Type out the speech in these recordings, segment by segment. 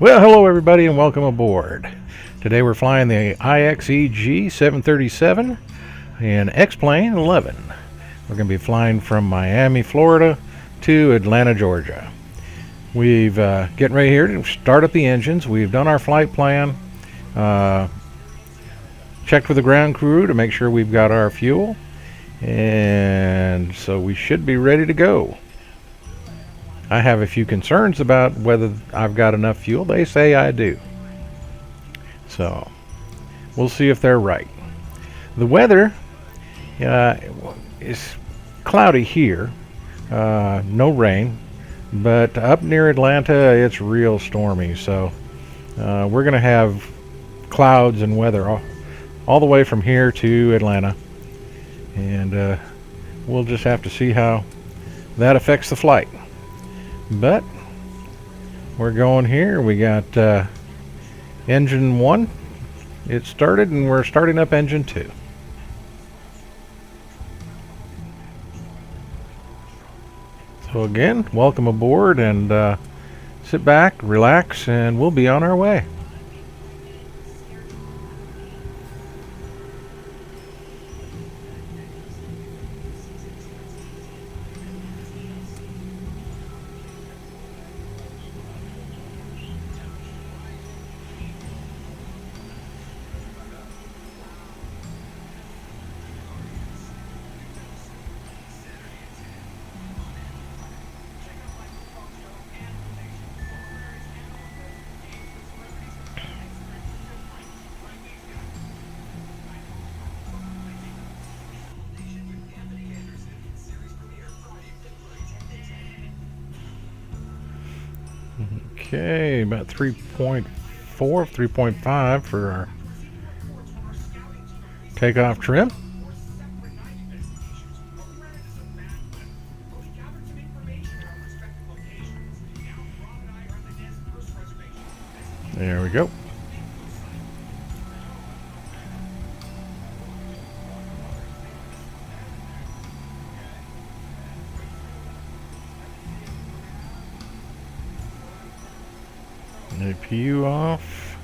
Well, hello everybody and welcome aboard. Today we're flying the IXEG 737 in XPlane11. We're going to be flying from Miami, Florida to Atlanta, Georgia. We've getting ready here to start up the engines. We've done our flight plan, checked with the ground crew to make sure we've got our fuel, and so we should be ready to go. I have a few concerns about whether I've got enough fuel. They say I do. So we'll see if they're right. The weather is cloudy here, no rain, but up near Atlanta it's real stormy. So we're going to have clouds and weather all the way from here to Atlanta. And we'll just have to see how that affects the flight. But we're going here. We got engine 1. It started, and we're starting up engine 2. So again, welcome aboard, and sit back, relax, and we'll be on our way. Okay, about 3.4, 3.5 for our takeoff trim. There we go. APU off.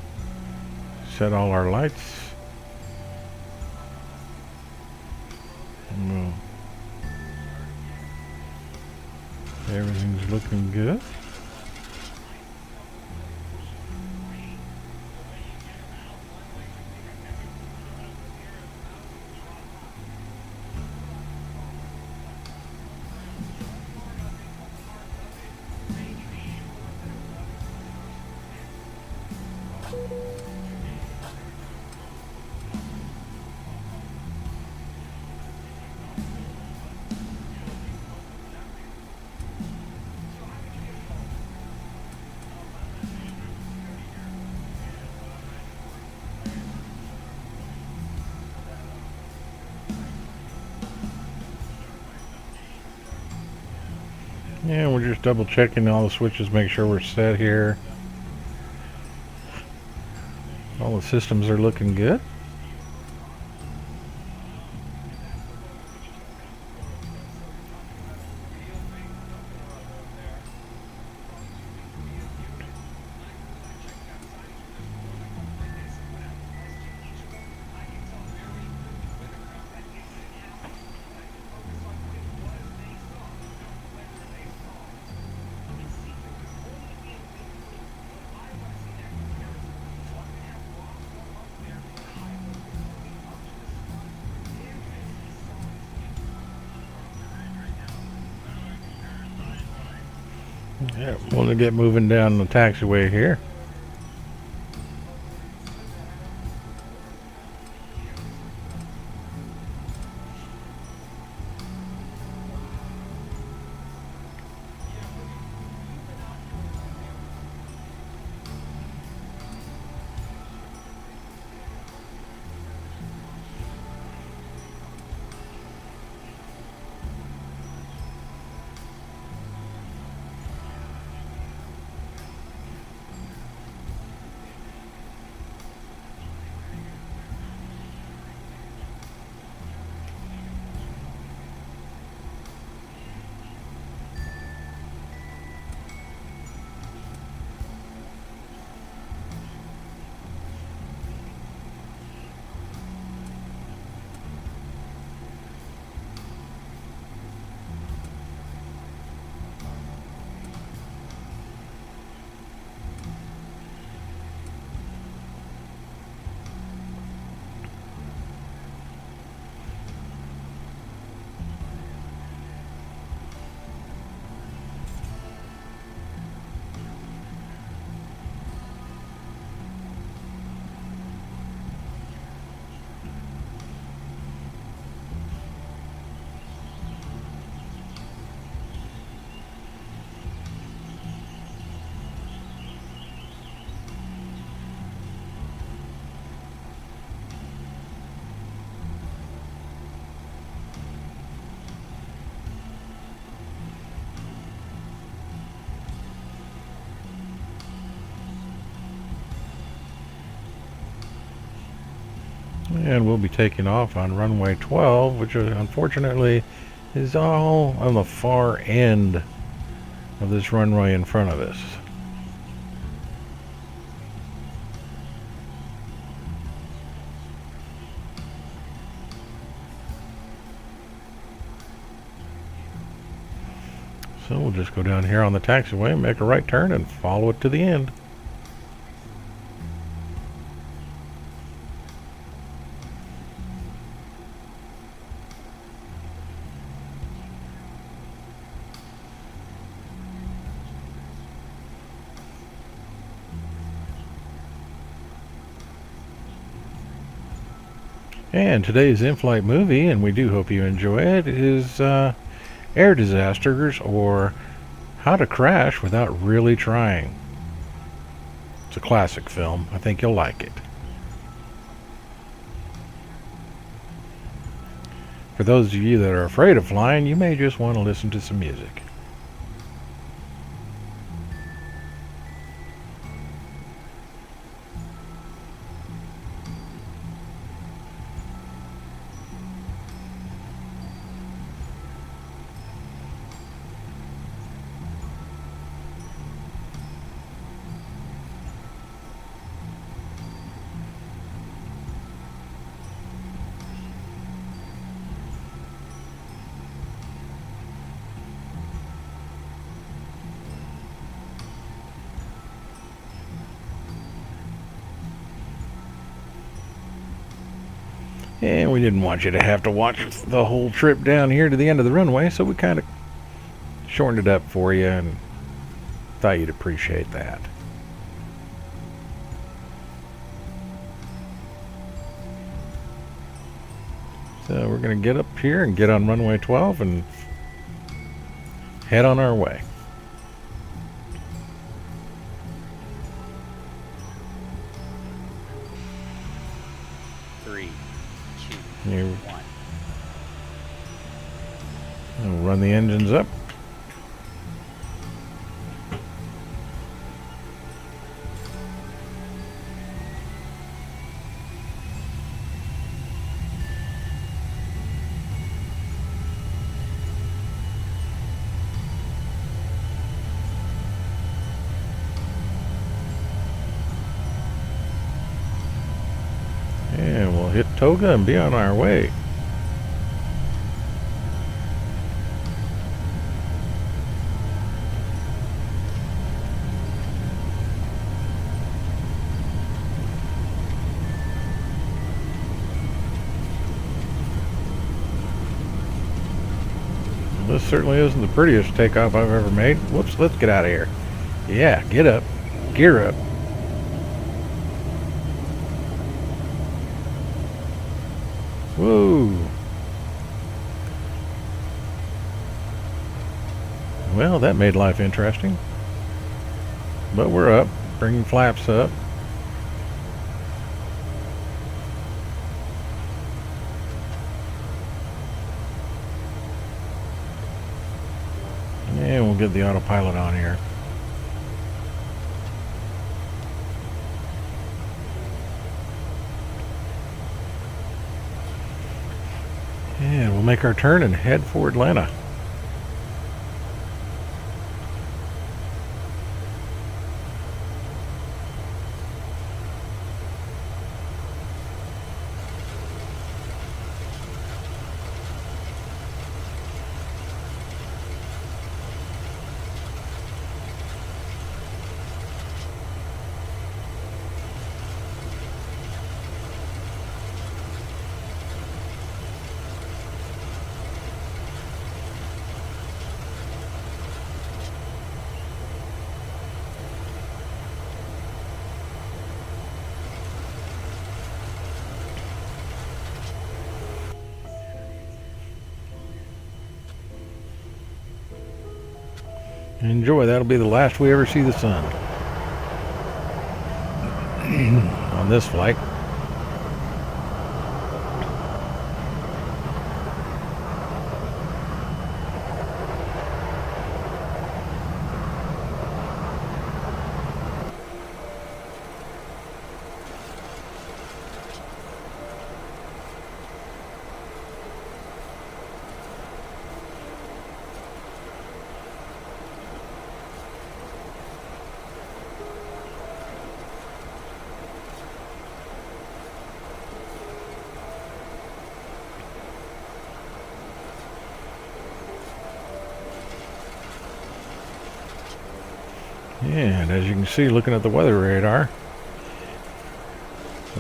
Set all our lights. Everything's looking good. Yeah, we're just double checking all the switches, make sure we're set here. All the systems are looking good. Yeah, we'll get moving down the taxiway here. And we'll be taking off on runway 12, which unfortunately is all on the far end of this runway in front of us. So we'll just go down here on the taxiway, make a right turn, and follow it to the end. And today's in-flight movie, and we do hope you enjoy it, is Air Disasters, or How to Crash Without Really Trying. It's a classic film. I think you'll like it. For those of you that are afraid of flying, you may just want to listen to some music. And we didn't want you to have to watch the whole trip down here to the end of the runway, so we kind of shortened it up for you and thought you'd appreciate that. So we're going to get up here and get on runway 12 and head on our way. We'll run the engines up. And we'll hit Toga and be on our way. This certainly isn't the prettiest takeoff I've ever made. Whoops, let's get out of here. Yeah, get up. Gear up. Whoa. Well, that made life interesting. But we're up, bringing flaps up. And we'll get the autopilot on here. And we'll make our turn and head for Atlanta. Enjoy. That'll be the last we ever see the sun on this flight. And as you can see, looking at the weather radar,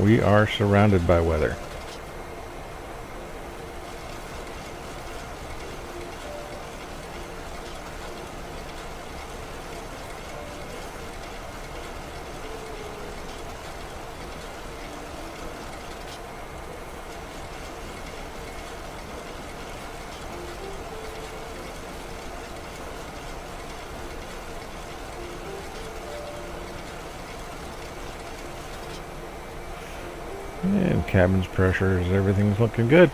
we are surrounded by weather. And cabin's pressures, everything's looking good.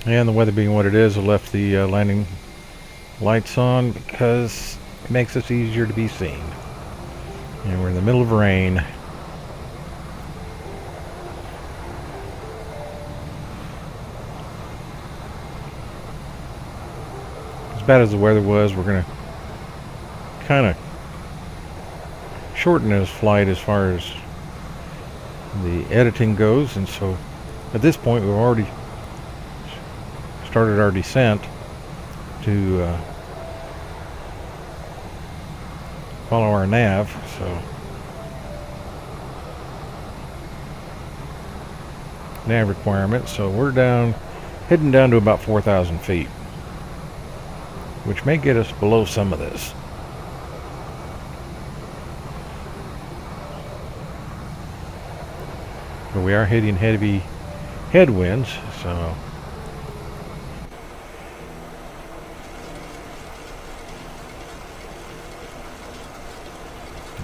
And the weather being what it is, I left the landing lights on because it makes us easier to be seen. And we're in the middle of rain. As bad as the weather was, we're going to kind of shorten this flight as far as the editing goes. And so at this point, we've already started our descent to follow our nav. So nav requirements. So we're heading down to about 4,000 feet, which may get us below some of this. But we are hitting heavy headwinds, so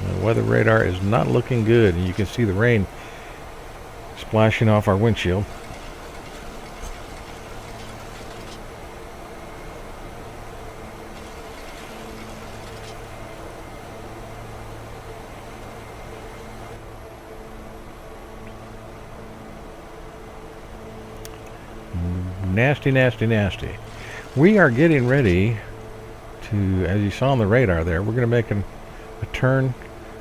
the weather radar is not looking good, and you can see the rain splashing off our windshield. Nasty, nasty, nasty. We are getting ready to, as you saw on the radar there, we're going to make a turn.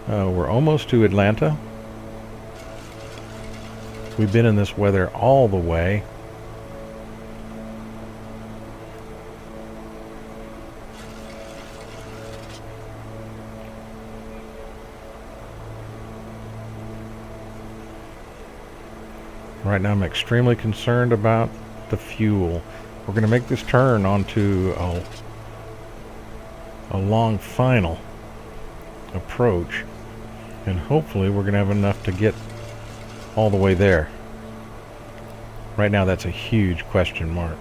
We're almost to Atlanta. We've been in this weather all the way. Right now I'm extremely concerned about the fuel. We're going to make this turn onto a long final approach, and hopefully we're going to have enough to get all the way there. Right now that's a huge question mark.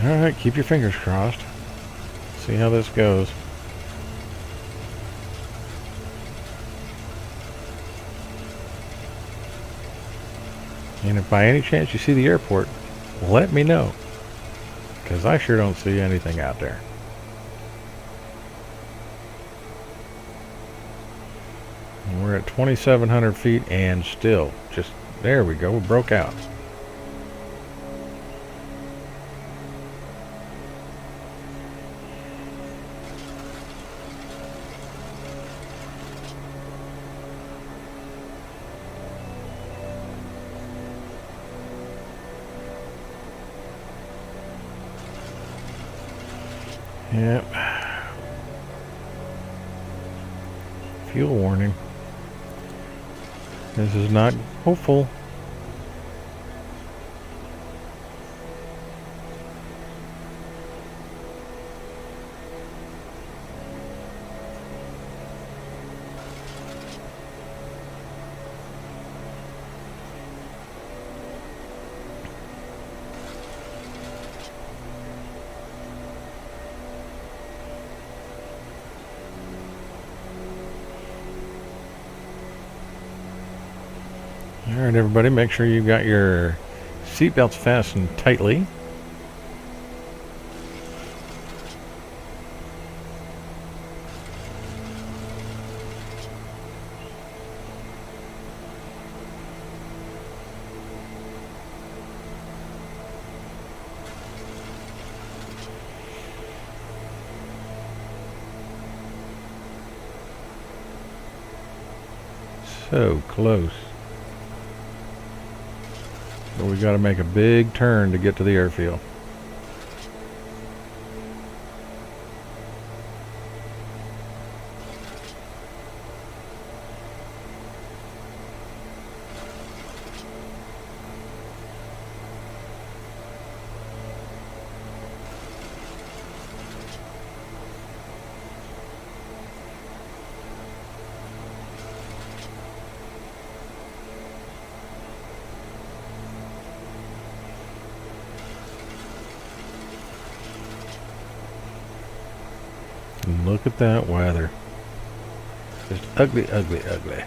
Alright, keep your fingers crossed. See how this goes. And if by any chance you see the airport, let me know, because I sure don't see anything out there. And we're at 2,700 feet and still just, there we go, we broke out. Yep. Fuel warning. This is not hopeful. Alright everybody, make sure you've got your seatbelts fastened tightly. So close. But we got to make a big turn to get to the airfield. And look at that weather. Just ugly, ugly, ugly.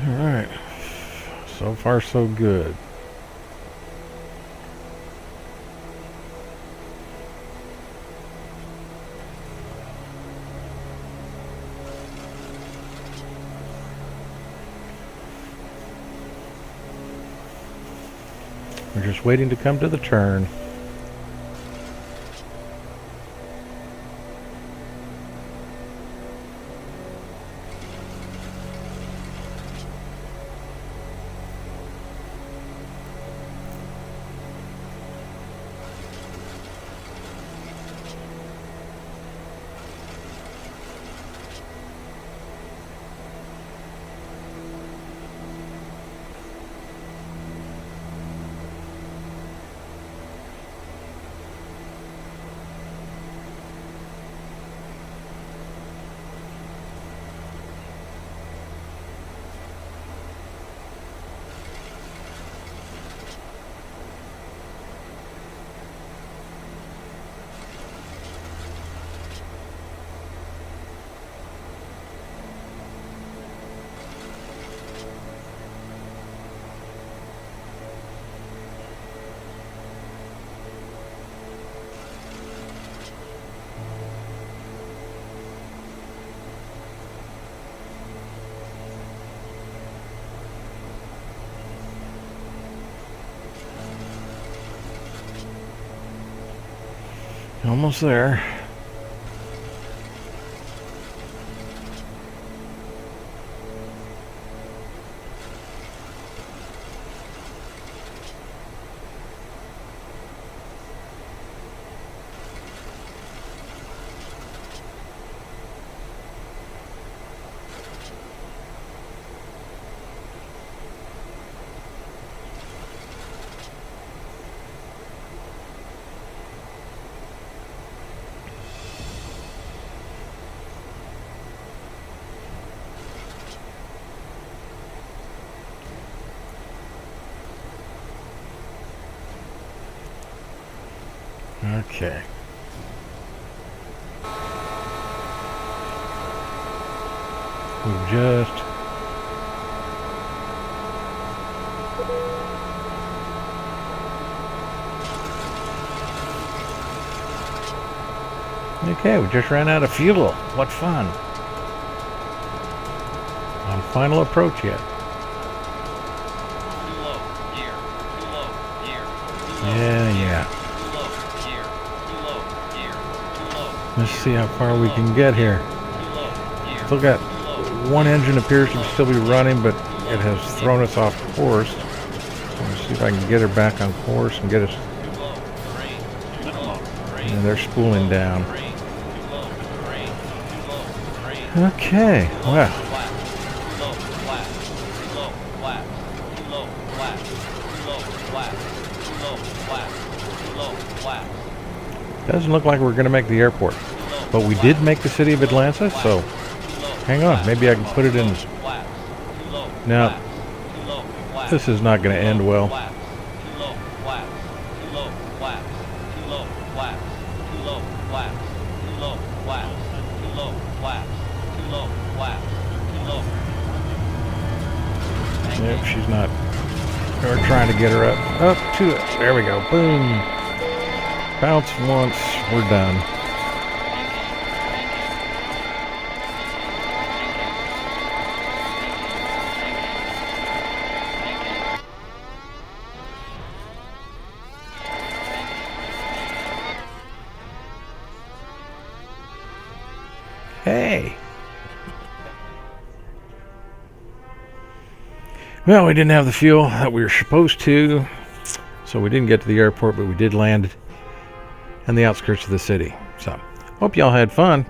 Alright. So far so good. We're just waiting to come to the turn. Almost there. Okay. We've just... Okay, we just ran out of fuel. What fun. On final approach yet. Too low, gear. Too low, gear. Too low, Yeah, gear. yeah. Too low, gear. Too low, gear. Too low. Let's see how far we can get here. Too low, gear. Still got Too low. one engine appears to still be running, but it has thrown us off course. Let's see if I can get her back on course and get us. Too low, range. Too low, range. And they're spooling down. Range. Too low, range. Too low, range. Okay, well, Flat. Too low, flat. Too low, flat. Too low, flat. Too low, flat. Too low, flat. Too low, flat. doesn't look like we're going to make the airport. But we did make the city of Atlanta, so hang on. Maybe I can put it in. Now, this is not going to end well. Yep, she's not. We're trying to get her up to it. There we go. Boom. Bounce once. We're done. Hey. Well, we didn't have the fuel that we were supposed to, so we didn't get to the airport, but we did land in the outskirts of the city. So, hope y'all had fun.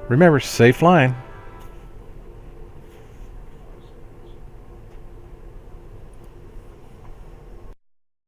Remember, safe flying.